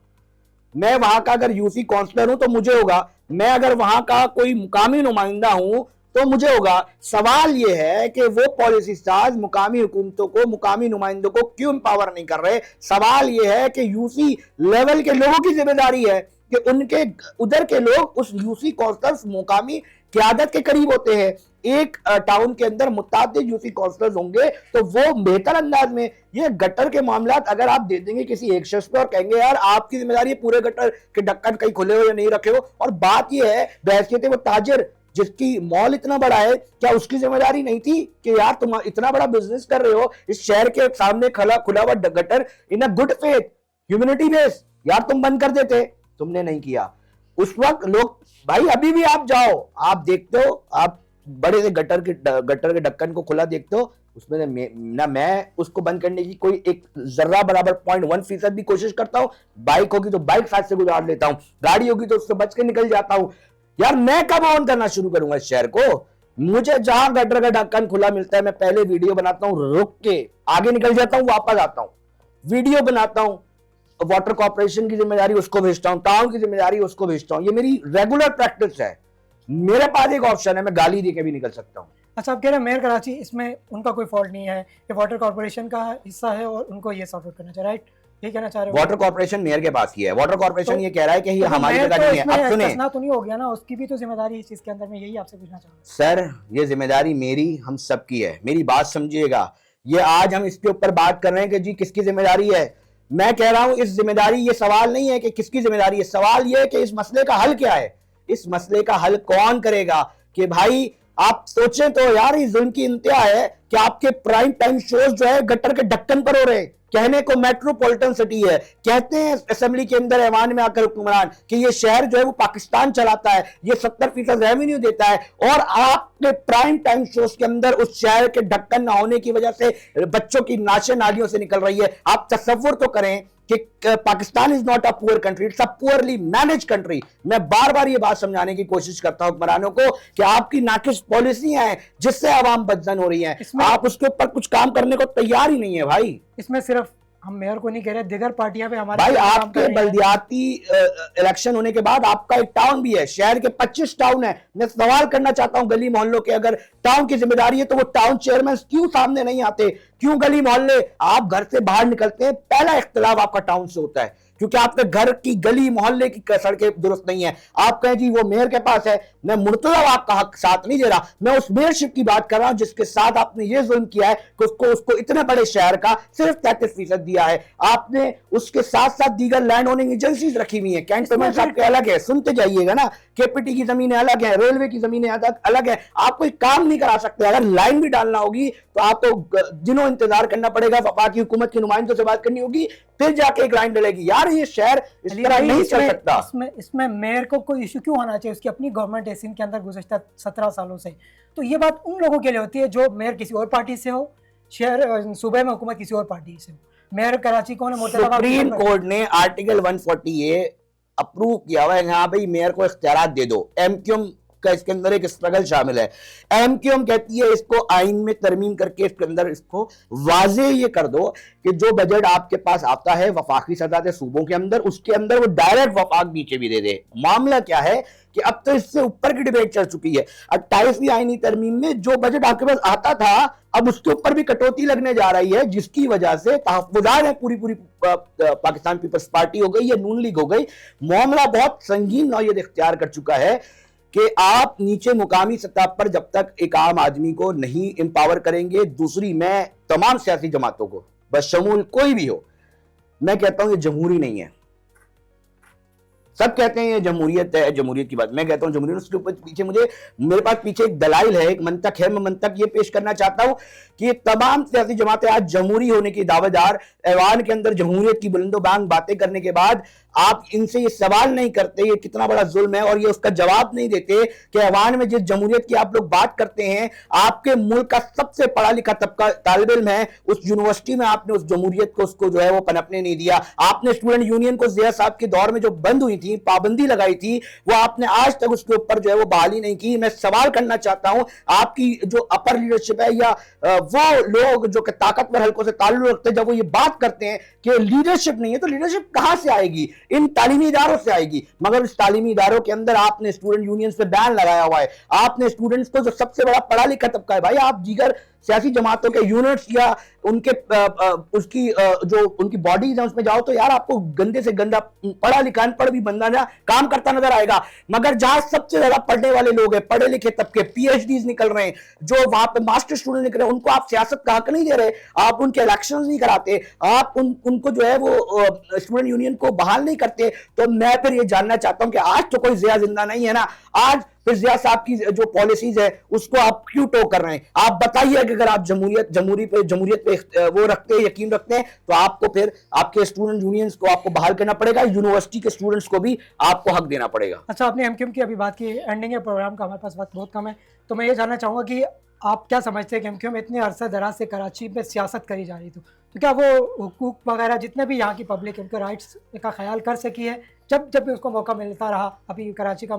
मैं वहां का अगर यूसी काउंसलर हूं तो मुझे होगा, मैं अगर वहां का कोई मुकामी नुमाइंदा हूं तो मुझे होगा। सवाल यह है कि वो पॉलिसी साज मुकामी हुकूमतों को, मुकामी नुमाइंदों को क्यों एम्पावर नहीं कर रहे। सवाल यह है कि यूसी लेवल के लोगों की जिम्मेदारी है कि उनके उधर के लोग उस यूसी काउंसलर्स मुकामी क़यादत के करीब होते हैं। एक टाउन के अंदर मुताबिक यूसी काउंसलर्स होंगे तो वो बेहतर अंदाज में ये गटर के मामलात अगर आप दे देंगे किसी एक शख्स पे और कहेंगे यार आपकी जिम्मेदारी है पूरे गटर के ढक्कन कहीं खुले हो या नहीं रखे हो, और बात ये है बहसियत वो ताजिर जिसकी मॉल इतना बड़ा है, क्या उसकी जिम्मेदारी नहीं थी कि यार तुम इतना बड़ा बिजनेस कर रहे हो इस शहर के सामने खुला हुआ gutter in a good faith humanity base, यार तुम बंद कर देते, तुमने नहीं किया। उस वक्त लोग, भाई अभी भी आप जाओ, आप देखते हो, आप बड़े से गटर के ढक्कन को खुला देखते हो, उसमें ना मैं उसको बंद करने की कोई एक जर्रा बराबर 0.1% भी कोशिश करता हूं। बाइक होगी तो बाइक साथ से गुजार लेता हूं, गाड़ी होगी तो उससे बच के निकल जाता हूं। यार मैं कब ऑन करना शुरू करूंगा इस शहर को? मुझे जहां गटर का ढक्कन खुला मिलता है मैं पहले वीडियो बनाता हूं, रुक के आगे निकल जाता हूं, वापस आता हूं, वीडियो बनाता हूं, वाटर कॉर्पोरेशन की जिम्मेदारी उसको भेजता हूं, टाउन की जिम्मेदारी उसको भेजता हूं। ये मेरी रेगुलर प्रैक्टिस है। मेरे पास एक ऑप्शन है, मैं गाली दे के भी निकल सकता हूँ। अच्छा, आप कह रहे हैं मेयर कराची, इसमें उनका कोई फॉल्ट नहीं है, ये वाटर कॉर्पोरेशन का हिस्सा है और उनको ये सॉर्ट आउट करना चाहिए, राइट? ये कहना चाह रहे हो? वाटर कॉर्पोरेशन मेयर के पास ही है, वाटर कॉर्पोरेशन तो ये कह रहा है कि ये तो हमारी मेयर जगह तो नहीं है। अब इसमें सुने फंसना तो नहीं हो गया ना, उसकी भी तो जिम्मेदारी इस चीज के अंदर में, यही आपसे पूछना चाह रहा हूँ। सर, ये जिम्मेदारी मेरी, हम सबकी है, मेरी बात समझिएगा। ये आज हम इसके ऊपर बात कर रहे हैं कि जी किसकी जिम्मेदारी है। मैं कह रहा हूं इस जिम्मेदारी, ये सवाल नहीं है कि किसकी जिम्मेदारी है, सवाल ये है कि इस मसले का हल क्या है, इस मसले का हल कौन करेगा। कि भाई आप सोचें तो यार, इस जुल्म की इंतहा है कि आपके प्राइम टाइम शोज जो है गटर के ढक्कन पर हो रहे हैं। कहने को मेट्रोपॉलिटन सिटी है, कहते हैं असेंबली के अंदर ऐवान में आकर हुक्मरान कि ये शहर जो है वो पाकिस्तान चलाता है, ये 70% रेवेन्यू देता है, और आपके प्राइम टाइम शोज के अंदर उस शहर के ढक्कन ना होने की वजह से बच्चों की नाशे नालियों से निकल रही है। आप तसव्वुर तो करें कि Pakistan is not a poor country, it's a poorly manage country. मैं बार बार ये बात समझाने की कोशिश करता हूं हुक्मरानों को कि आपकी नाकिस पॉलिसियां हैं जिससे आवाम बदजन हो रही है, आप उसके ऊपर कुछ काम करने को तैयार ही नहीं है भाई। इसमें सिर्फ हम मेयर को नहीं कह रहे, दिगर पार्टियां भी हमारे भाई काम आपके कर रही हैं। बल्दियाती इलेक्शन होने के बाद आपका एक टाउन भी है, शहर के 25 टाउन है। मैं सवाल करना चाहता हूं गली मोहल्लों के, अगर टाउन की जिम्मेदारी है तो वो टाउन चेयरमैन क्यों सामने नहीं आते, क्यों गली मोहल्ले, आप घर से बाहर निकलते हैं पहला इख्तिलाफ आपका टाउन से होता है क्योंकि आपके घर की गली मोहल्ले की सड़कें दुरुस्त नहीं है। आप कहें जी वो मेयर के पास है, मैं मुर्तजा आपका हक साथ नहीं दे रहा, मैं उस मेयरशिप की बात कर रहा हूं जिसके साथ आपने ये जुल्म किया है कि उसको इतने बड़े शहर का सिर्फ 33% दिया है। आपने उसके साथ साथ दीगर लैंड ओनिंग एजेंसीज रखी हुई है, कैंटोनमेंट आपके अलग है, सुनते जाइएगा ना, केपीटी की जमीनें अलग है, रेलवे की जमीनें अलग है। आप कोई काम नहीं करा सकते, अगर लाइन भी डालना होगी तो आपको दिनों इंतजार करना पड़ेगा, वफाकी हुकूमत के नुमाइंदों से बात करनी होगी, फिर जाके एक लाइन डलेगी। यार ये शहर इस तरह नहीं चल सकता। इसमें मेयर को कोई इशू क्यों होना चाहिए, उसकी अपनी गवर्नमेंट है सिंध के अंदर गुज़श्ता 17 सालों से। तो ये बात उन लोगों के लिए होती है जो मेयर किसी और पार्टी से हो, शहर सूबे में हुकूमत किसी और पार्टी से हो। मेयर कराची कौन है? सुप्रीम कोर्ट ने आर्टिकल 140A अप्रूव किया हुआ है, यहाँ भाई मेयर को इख्तियारात दे दो। एमक्यूएम का इसके अंदर एक स्ट्रगल शामिल है। एमक्यूएम कहती है इसको आइन में तरमीम करके इसके अंदर इसको वाजे ये कर दो कि जो बजट आपके पास आता है वफाकी सतह से सूबों के अंदर, उसके अंदर वो डायरेक्ट वफाक नीचे भी दे दे। मामला क्या है कि अब तो इससे ऊपर की डिबेट चल चुकी है। 28वीं आईनी तरमीम में जो बजट आपके पास आता था अब उसके ऊपर भी कटौती लगने जा रही है, जिसकी वजह से तहफ्फुज़ात है पूरी पाकिस्तान पीपल्स पार्टी हो गई या नून लीग हो गई। मामला बहुत संगीन नौयत इख्तियार कर चुका है कि आप नीचे मुकामी सतह पर जब तक एक आम आदमी को नहीं एम्पावर करेंगे। दूसरी, मैं तमाम सियासी जमातों को बशमूल कोई भी हो, मैं कहता हूं ये जमहूरी नहीं है। सब कहते हैं ये जमहूरियत है, जमहूरियत की बात, मैं कहता हूं जमहूरियत। उसके ऊपर पीछे मेरे पास पीछे एक दलाइल है, एक मंतक है। मैं मंतक ये पेश करना चाहता हूं कि ये तमाम सियासी जमातें आज जमहूरी होने की दावेदार, ऐवान के अंदर जमहूरियत की बुलंदोबांग बातें करने के बाद आप इनसे ये सवाल नहीं करते ये कितना बड़ा जुल्म है, और ये उसका जवाब नहीं देते कि ऐवान में जिस जमहूरियत की आप लोग बात करते हैं, आपके मुल्क का सबसे पढ़ा लिखा तबका तालिब इल्म है, उस यूनिवर्सिटी में आपने उस जमहूरियत को उसको जो है वो पनपने नहीं दिया। आपने स्टूडेंट यूनियन को जिया साहब के दौर में जो बंद हुई थी, पाबंदी लगाई थी, वो आपने आज तक उसके ऊपर जो है वो बहाली नहीं की। मैं सवाल करना चाहता हूं आपकी जो अपर लीडरशिप है या वो लोग जो कि ताकतवर हल्कों से ताल्लुक रखते हैं, जब वो ये बात करते हैं कि लीडरशिप नहीं है, तो लीडरशिप कहां से आएगी? इन तालीमी इदारों से आएगी। मगर इस तालीमी इदारों के अंदर आपने स्टूडेंट यूनियन पे बैन लगाया हुआ है। आपने स्टूडेंट्स को, जो सबसे बड़ा पढ़ा लिखा तबका है भाई, आप दीगर सियासी जमातों के यूनिट्स या उनके उसकी जो उनकी बॉडीज है उसमें जाओ तो यार आपको गंदे से गंदा पढ़ा लिखा अनपढ़ भी बंदा ना काम करता नजर आएगा। मगर जहां सबसे ज्यादा पढ़ने वाले लोग हैं, पढ़े लिखे तबके, पीएचडीज निकल रहे हैं, जो वहां पे मास्टर स्टूडेंट निकल रहे हैं, उनको आप सियासत का हक नहीं दे रहे, आप उनके इलेक्शन नहीं कराते, आप उनको जो है वो स्टूडेंट यूनियन को बहाल नहीं करते। तो मैं फिर ये जानना चाहता हूं कि आज तो कोई जिया जिंदा नहीं है ना, आज फिर जिया साहब की जो पॉलिसीज है उसको आप क्यों टो कर रहे हैं? आप बताइए कि अगर आप जमहूरियत पे वो रखते हैं, यकीन रखते हैं, तो आपको फिर आपके स्टूडेंट यूनियंस को आपको बहाल करना पड़ेगा, यूनिवर्सिटी के स्टूडेंट्स को भी आपको हक देना पड़ेगा। अच्छा, आपने एमक्यूएम की अभी बात की, एंडिंग है प्रोग्राम का, हमारे पास वक्त बहुत कम है, तो मैं ये जानना चाहूँगा कि आप क्या समझते हैं कि एमक्यूएम इतने अरसा दराज से कराची में सियासत करी जा रही थी, तो क्या वो हुकूक वगैरह जितने भी यहाँ की पब्लिक है उनके राइट्स का ख्याल कर सकी है जब जब भी उसको मौका मिलता रहा? अभी कराची का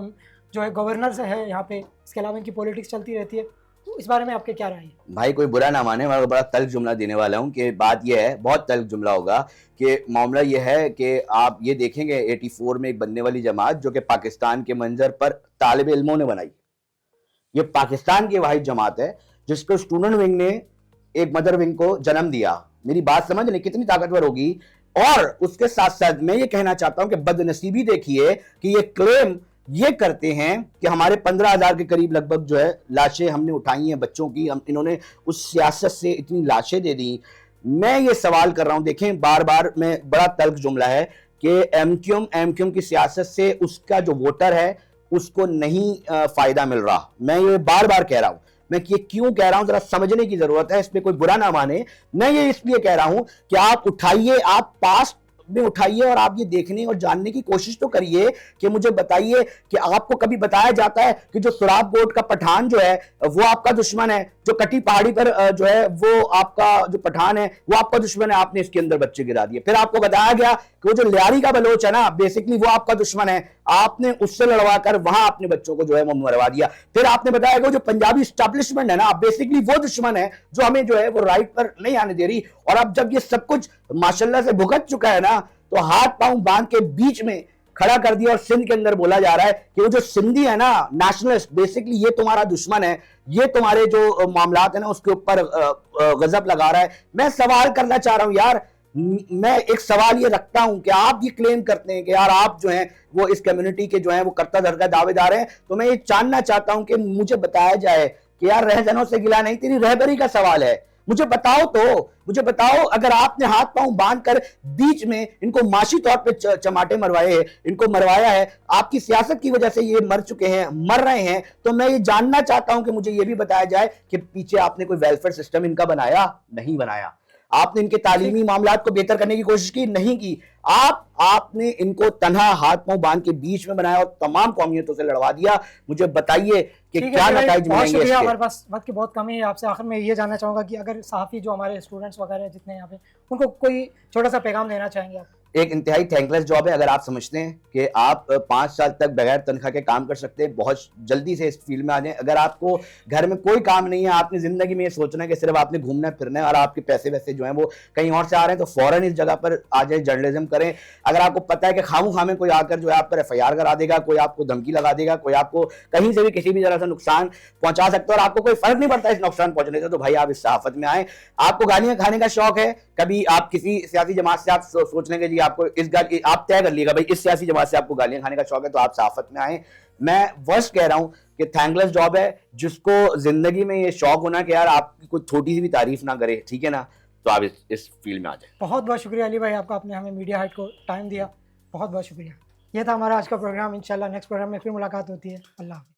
जो है गवर्नर से है यहाँ पे, इसके अलावा इनकी पॉलिटिक्स चलती रहती है, तो इस बारे में आपके क्या राय है? भाई कोई बुरा ना माने, मैं बड़ा तल्ख जुमला देने वाला हूँ कि बात यह है, बहुत तल्ख जुमला होगा कि मामला यह है कि आप ये देखेंगे 84 में एक बनने वाली जमात जो कि पाकिस्तान के मंजर पर तालिब इल्मों ने बनाई। ये पाकिस्तान की वाहिद जमात है जिसको स्टूडेंट विंग ने एक मदर विंग को जन्म दिया। मेरी बात समझ नहीं कितनी ताकतवर होगी। और उसके साथ साथ मैं ये कहना चाहता हूं कि बदनसीबी देखिए कि ये क्लेम ये करते हैं कि हमारे 15,000 के करीब लगभग जो है लाशें हमने उठाई हैं बच्चों की, हम इन्होंने उस सियासत से इतनी लाशें दे दी। मैं ये सवाल कर रहा हूं, देखें बार बार मैं, बड़ा तल्ख जुमला है कि एमक्यूएम की सियासत से उसका जो वोटर है उसको नहीं फायदा मिल रहा। मैं ये बार बार कह रहा हूं, मैं ये क्यों कह रहा हूं जरा समझने की जरूरत है, इसमें कोई बुरा ना माने। मैं ये इसलिए कह रहा हूं कि आप उठाइए, आप पास्ट में उठाइए और आप ये देखने और जानने की कोशिश तो करिए कि मुझे बताइए कि आपको कभी बताया जाता है कि जो सुराब कोट का पठान जो है वो आपका दुश्मन है, जो कटी पहाड़ी पर जो है वो आपका जो पठान है वो आपका दुश्मन है, आपने इसके अंदर बच्चे गिरा दिए। फिर आपको बताया गया कि वो जो लियारी का बलोच है ना, बेसिकली वो आपका दुश्मन है, आपने उससे लड़वा कर वहां अपने बच्चों को जो है वो मरवा दिया। फिर आपने बताया कि वो जो पंजाबी स्टैब्लिशमेंट है ना, बेसिकली वो दुश्मन है जो हमें जो है वो राइट पर नहीं आने दे रही। और अब जब ये सब कुछ माशाल्लाह से भुगत चुका है ना, तो हाथ पांव बांध के बीच में खड़ा कर दिया और सिंध के अंदर बोला जा रहा है कि वो जो सिंधी है ना नेशनलिस्ट, बेसिकली ये तुम्हारा दुश्मन है, ये तुम्हारे जो मामलात है ना उसके ऊपर गजब लगा रहा है। मैं सवाल करना चाह रहा हूं यार, मैं एक सवाल ये रखता हूं कि आप ये क्लेम करते हैं कि यार आप जो हैं वो इस कम्युनिटी के जो हैं वो करता धरता दावेदार हैं, तो मैं ये जानना चाहता हूं कि मुझे बताया जाए कि यार रहजनों से गिला नहीं, तेरी रहबरी का सवाल है। मुझे बताओ तो, मुझे बताओ, अगर आपने हाथ पांव बांध कर बीच में इनको माशी तौर पे चमाटे मरवाए हैं, इनको मरवाया है, आपकी सियासत की वजह से ये मर चुके हैं, मर रहे हैं, तो मैं ये जानना चाहता हूं कि मुझे ये भी बताया जाए कि पीछे आपने कोई वेलफेयर सिस्टम इनका बनाया? नहीं बनाया। आपने इनके तालीमी मामलात को बेहतर करने की कोशिश की? नहीं की। आपने इनको तन्हा हाथ पांव बांध के बीच में बनाया और तमाम कौमियतों से लड़वा दिया। मुझे बताइए कि क्या नतीजे बहुत मिलेंगे शुक्रिया, इसके? हमारे पास वक्त की बहुत कमी है। आपसे आखिर में ये जानना चाहूंगा कि अगर सहाफ़ी जो हमारे स्टूडेंट्स वगैरह जितने यहाँ पे, उनको कोई छोटा सा पैगाम देना चाहेंगे आप? एक इंतहाई थैंकलेस जॉब है। अगर आप समझते हैं कि आप 5 साल तक बगैर तनख्वाह के काम कर सकते हैं, बहुत जल्दी से इस फील्ड में आ जाएं। अगर आपको घर में कोई काम नहीं है, आपने जिंदगी में ये सोचना है कि सिर्फ आपने घूमना फिरना है और आपके पैसे वैसे जो हैं वो कहीं और से आ रहे हैं, तो फौरन इस जगह पर आ जाए, जर्नलिज्म करें। अगर आपको पता है कि खामों में कोई आकर जो है आप पर FIR करा देगा, कोई आपको धमकी लगा देगा, कोई आपको कहीं से भी किसी भी तरह से नुकसान पहुंचा सकता है और आपको कोई फर्क नहीं पड़ता इस नुकसान पहुंचने से, तो भाई आप इस सहाफत में आए। आपको गालियां खाने का शौक है, कभी आप किसी सियासी जमात से आप सोच लेंगे जी आपको इस आप तय कर लिएगा भाई इस सियासी जमात से आपको गालियां खाने का शौक है, तो आप सहाफत में आए। मैं वर्स्ट कह रहा हूं कि थैंकलेस जॉब है। जिसको जिंदगी में ये शौक होना कि यार आपकी कोई छोटी सी भी तारीफ ना करे, ठीक है ना, तो आप इस फील्ड में आ जाए। बहुत बहुत शुक्रिया अली भाई आपका, आपने हमें मीडिया हाइट को टाइम दिया, बहुत बहुत शुक्रिया। ये था हमारा आज का प्रोग्राम। इंशाल्लाह नेक्स्ट प्रोग्राम में फिर मुलाकात होती है। अल्लाह हाफ़िज़।